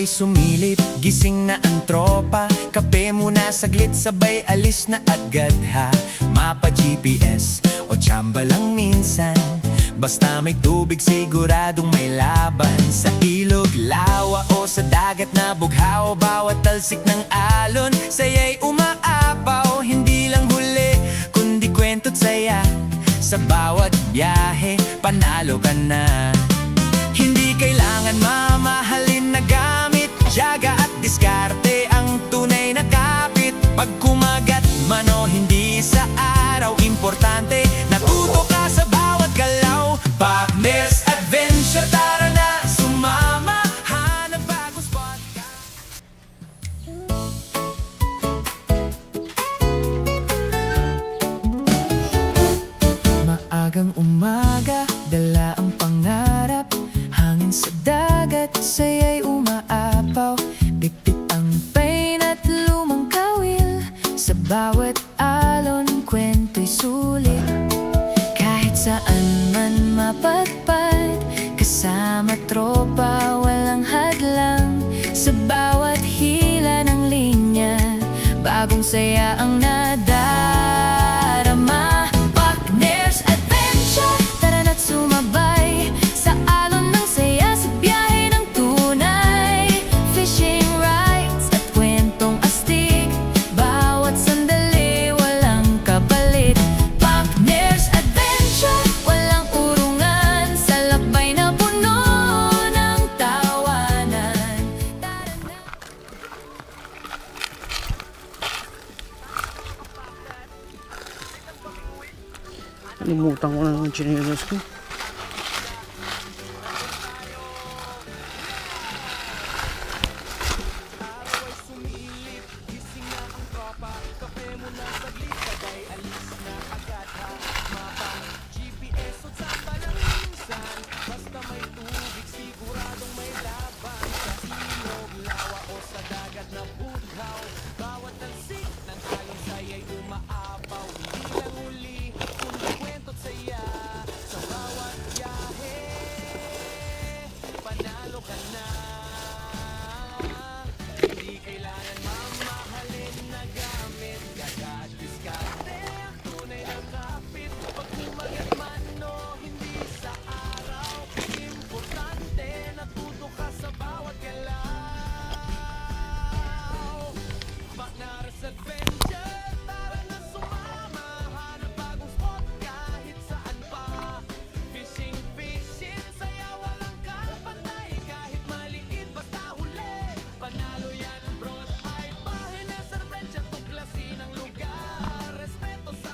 sumilip, gising na ang tropa. Kape muna saglit, sabay alis na agad ha. Mapa GPS o tsamba lang minsan, basta may tubig siguradong may laban. Sa ilog, lawa o sa dagat na bughaw, bawat talsik ng alon, saya'y umaapaw. Hindi lang huli, kundi kwento't saya. Sa bawat biyahe, panalo ka na. Hindi kailangan mamahalin na gamit, tiyaga at diskarte ang tunay na kapit. Pag kumagat man o hindi sa araw, importante natuto ka sa bawat galaw. Partners Adventure, tara na sumama, hanap bagong spot ka. Maagang umaga, dala ang pangarap. Hangin sa dagat, saya'y umaapaw. Bitbit ang pain at lumang kawil. Sa bawat alon, kwento'y sulit. Kahit saan man mapadpad, kasama tropa, walang hadlang. Sa bawat hila ng linya, bagong saya ang nadarama. Partners Adventure, tara na't sumabay sa alon ng saya, sa biyahe ng tunay. Fishing rides at kwentong astig, bawat sandali walang kapalit. Partners Adventure, walang urungan, sa lakbay na puno ng tawanan. Tara na. Limutan ko na ng chinelas ko.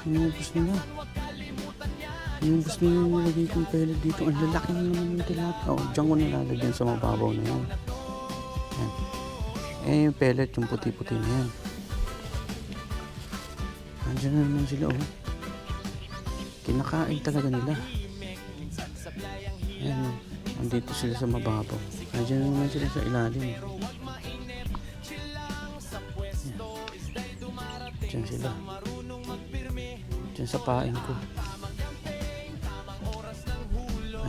Inubos nila. Inubos nila yung nilagay kong pellet dito. Ang lalaki na naman yung tilapia. O, dyan ko nilalagyan sa mababaw na yan. Yan. Eh, yung pellet, yung puti-puti na yan. Andiyan na naman sila, oh. Kinakain talaga nila. Ayan, oh. Andito sila sa mababaw. Andiyan na naman sila sa ilalim. Yan. Diyan sila. Diyan sa pain ko.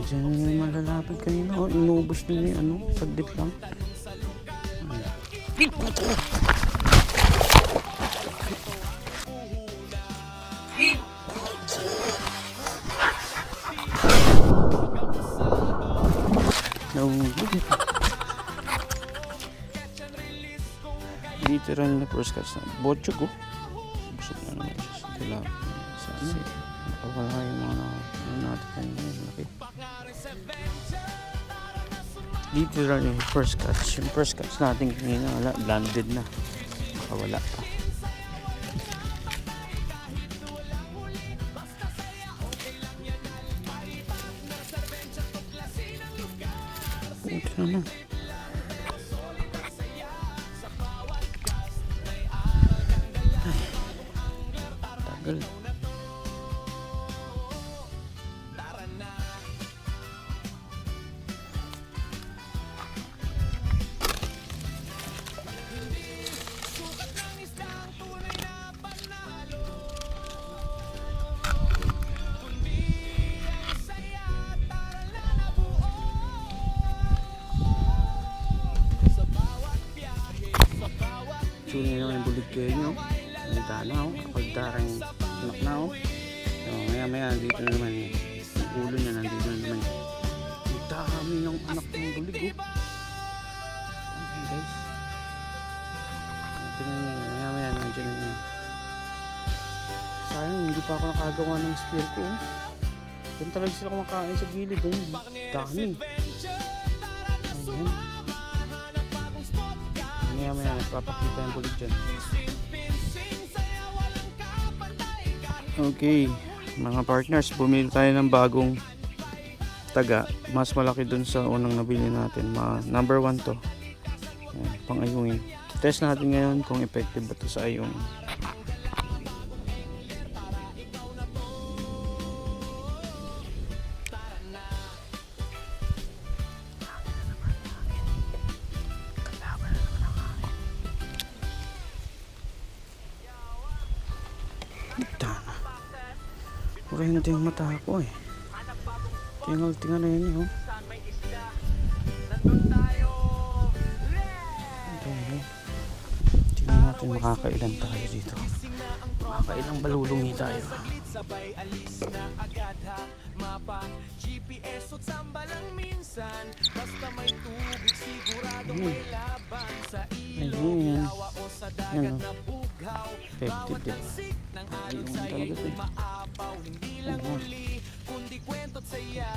Diyan na yung malalapit kanina. Oh, inubos nila yung ano, saglit lang. Literal na first catch na. Botcho ko. Busog na naman siya sa tilapia. Kasi nakawala yung mga natin kanina. Okay. Literal yung first catch. Yung first catch natin kanina, wala, landed na. Nakawala pa. Okay na. Tagal. tunay naman yung bulig kayo nyo. Nagda na oh. Kapagdarang anak na oh. So, maya maya nandito na naman eh. Yung ulo niya nandito na naman. Ang dami ng anak ng bulig oh. Okay guys. Tingnan nyo. Maya maya nandiyan na yun. Sayang hindi pa ako nakagawa ng spear ko oh. Doon talaga sila kumakain sa gilid oh. Dami. Ayan. Maya maya nagpapakita yung bulig dyan. Okay, mga partners, bumili tayo ng bagong taga. Mas malaki dun sa unang nabili natin. Number 1 to. Ayan, pang ayungin. Test natin ngayon kung effective ba to sa ayungin. Kurente yung mata ko eh. Tingal-tingal na yun oh. Okay. Tingnan natin makakailan tayo dito. Makakailang balulungi tayo. Sabay alis na agad ha. Mapa, GPS o tsamba lang minsan. Basta may tubig siguradong may laban. Sa ilog, lawa o sa dagat na bughaw. Bawat tansik ng alon sa'yo'y umaapaw. Hindi lang huli, kundi kwento't saya.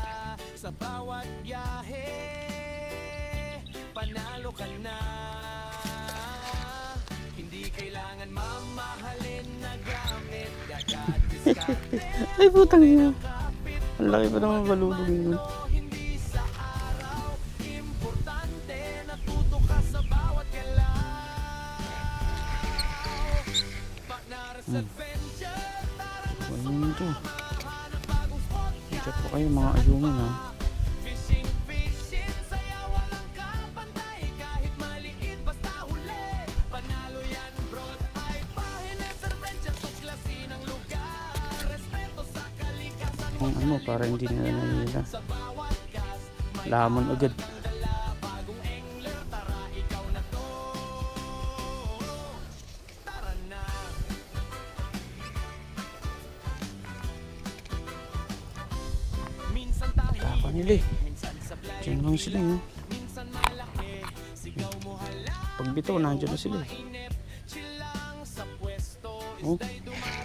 Sa bawat biyahe, panalo ka na. Hindi kailangan mamahalin na gamit. Agad diskarte. Ay putang ina. Ang laki pa naman balulungi nun. Hindi sa araw, importante natuto ka sa bawat galaw. Partner sa adventure, tara na Ano yun ito? hanap bagong spot. Check po kayo mga ayungin ha. Fishing, saya walang kapantay. Kahit maliit basta huli. Panalo yan bro, ay pahinin sa adventure. Tuklasin ang lugar, respeto sa kalikasan. Kung ano para hindi nila nahihila. Sa bawat gas, may Lamon agad. dala. Bagong angler, tara ikaw na to. Tara na. Minsan tayo, Tapa nila eh. minsan sablay, Diyan lang sila eh. minsan malaki. Sigaw mo hala, Pag bitaw, nandiyan na sila eh. mainip. Chill lang sa pwesto. Oh. Istay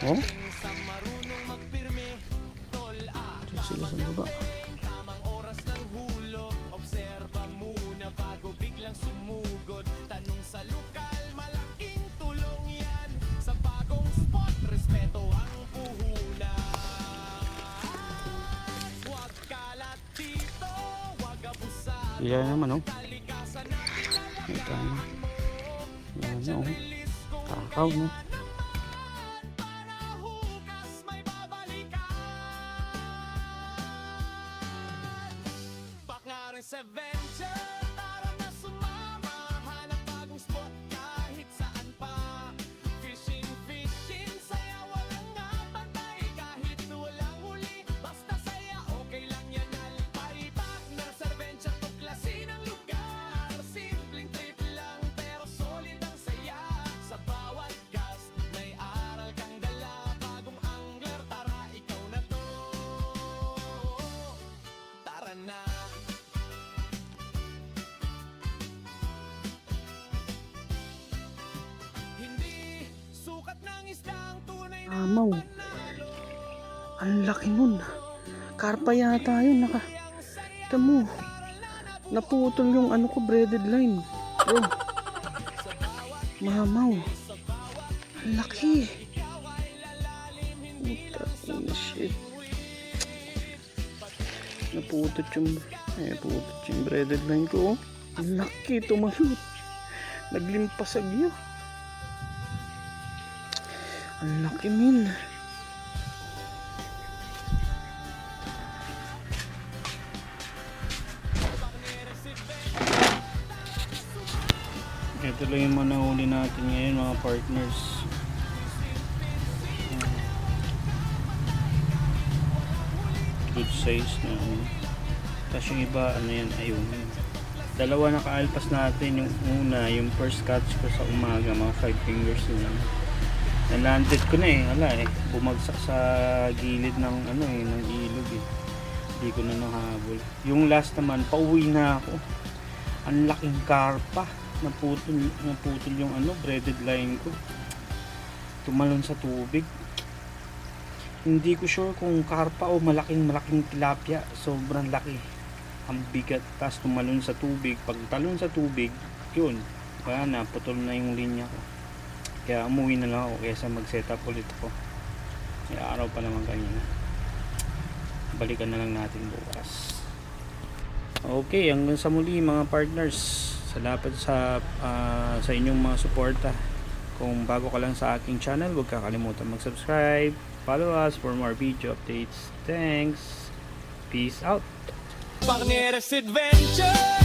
Oh. dumating sa marunong magpirme. Tol, Diyan sila sa baba. tamang oras ng hulog. Obserba muna bago biglang sumugod. Tanong sa lokal, malaking tulong yan. Sa bagong spot, respeto ang puhunan. Huwag kalat dito, huwag abusan. Ilan naman oh. Kalikasan natin alam Ito ano. Yan na oh. bilis ko. Takaw no. Para hugas may babalikan. Pangaring sa venture, tara na sumama. Hanap bagong spot kahit saan pa. Fishing, saya walang napantay. Kahit walang huli, basta saya, okay lang yan alpay. Partner sa venture, tuklasin ang lugar. Simpleng trip lang pero solid ang saya. Sa bawat gas, may aral kang dala. Bagong angler, tara ikaw na to. Tara na. Hindi sukat ng isdang tunay na Amaw. Ang laki nun. Karpa yata yun. Ito mo. Naputol yung ano ko, braided line. Oh. Mamaw. Ang laki. Puta, shit. Naputol yung braided line ko. Oh. Ang laki. Tumalut. Naglimpasag yun. Ang laki min. Ito lang yung mga nahuli natin ngayon mga partners. Good size na ano. Tapos yung iba ano yan ayun. Dalawa nakaalpas natin. Yung una, yung first catch ko sa umaga, mga 5 fingers lang. Nalanded ko na bumagsak sa gilid ng ng ilog hindi ko na nahabol. Yung last naman, pauwi na ako, ang laking karpa, naputol yung breaded line ko, tumalon sa tubig. Hindi ko sure kung karpa o malaking tilapia. Sobrang laki, ang bigat, tapos tumalon sa tubig. Pag talon sa tubig, yun, wala na, putol na yung linya ko. Kaya umuwi na lang ako kaysa mag-set up ulit ako. May araw pa naman kanina. Balikan na lang natin bukas. Okay, hanggang sa muli mga partners. Salamat sa inyong mga suporta. Kung bago ka lang sa aking channel, huwag kakalimutan mag-subscribe. Follow us for more video updates. Thanks. Peace out. Partneres Adventure